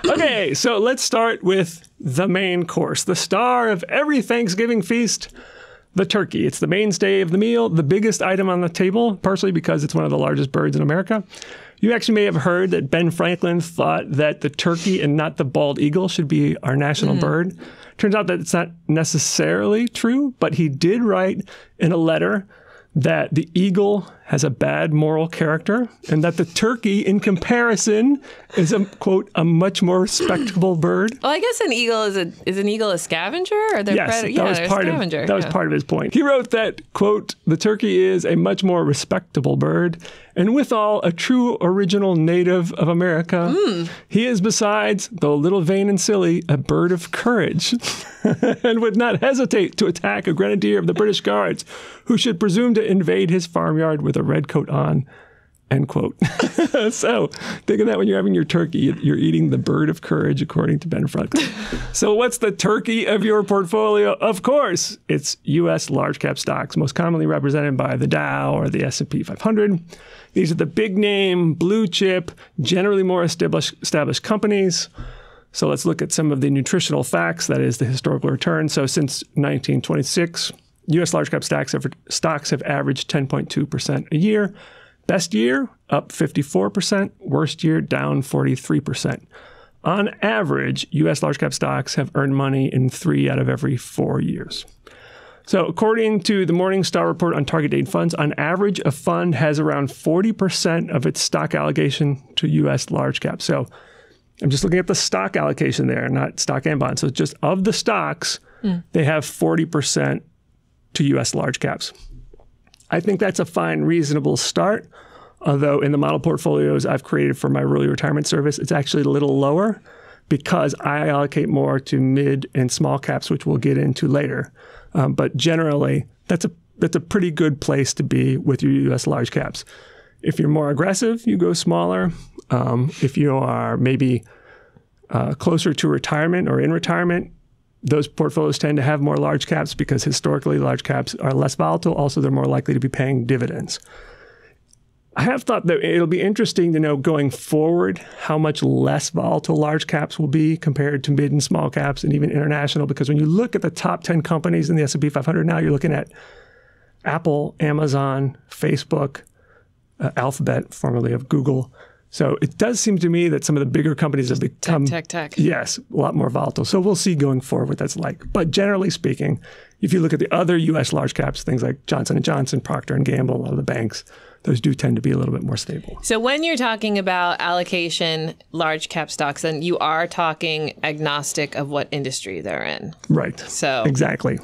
Okay, so let's start with the main course, the star of every Thanksgiving feast, the turkey. It's the mainstay of the meal, the biggest item on the table, partially because it's one of the largest birds in America. You actually may have heard that Ben Franklin thought that the turkey and not the bald eagle should be our national bird. Turns out that it's not necessarily true, but he did write in a letter that the eagle has a bad moral character and that the turkey, in comparison, is a, quote, a much more respectable bird. Well, I guess an eagle is an eagle a scavenger? Or they're yes, that was part of his point. He wrote that, quote, the turkey is a much more respectable bird and withal a true original native of America. He is, besides, though a little vain and silly, a bird of courage and would not hesitate to attack a grenadier of the British Guards who should presume to invade his farmyard with a red coat on, end quote. So think of that when you're having your turkey. You're eating the bird of courage, according to Ben Franklin. So what's the turkey of your portfolio? Of course, it's U.S. large cap stocks, most commonly represented by the Dow or the S&P 500. These are the big name, blue chip, generally more established companies. So let's look at some of the nutritional facts, that is the historical return. So since 1926, U.S. large cap stocks have averaged 10.2% a year. Best year, up 54%. Worst year, down 43%. On average, U.S. large cap stocks have earned money in 3 out of every 4 years. So according to the Morningstar report on target date funds, on average, a fund has around 40% of its stock allocation to U.S. large cap. So I'm just looking at the stock allocation there, not stock and bonds. So just of the stocks, they have 40% to U.S. large caps. I think that's a fine, reasonable start. Although in the model portfolios I've created for my early retirement service, it's actually a little lower because I allocate more to mid and small caps, which we'll get into later. But generally, that's a pretty good place to be with your U.S. large caps. If you're more aggressive, you go smaller. If you are maybe closer to retirement or in retirement, those portfolios tend to have more large caps because historically large caps are less volatile. Also, they're more likely to be paying dividends. I have thought that it'll be interesting to know going forward how much less volatile large caps will be compared to mid and small caps and even international, because when you look at the top 10 companies in the S&P 500 now, you're looking at Apple, Amazon, Facebook, Alphabet, formerly of Google. So it does seem to me that some of the bigger companies have become tech. Yes, a lot more volatile. So we'll see going forward what that's like. But generally speaking, if you look at the other U.S. large caps, things like Johnson & Johnson, Procter & Gamble, a lot of the banks, those do tend to be a little bit more stable. So when you're talking about allocation, large cap stocks, then you are talking agnostic of what industry they're in. Right. So exactly.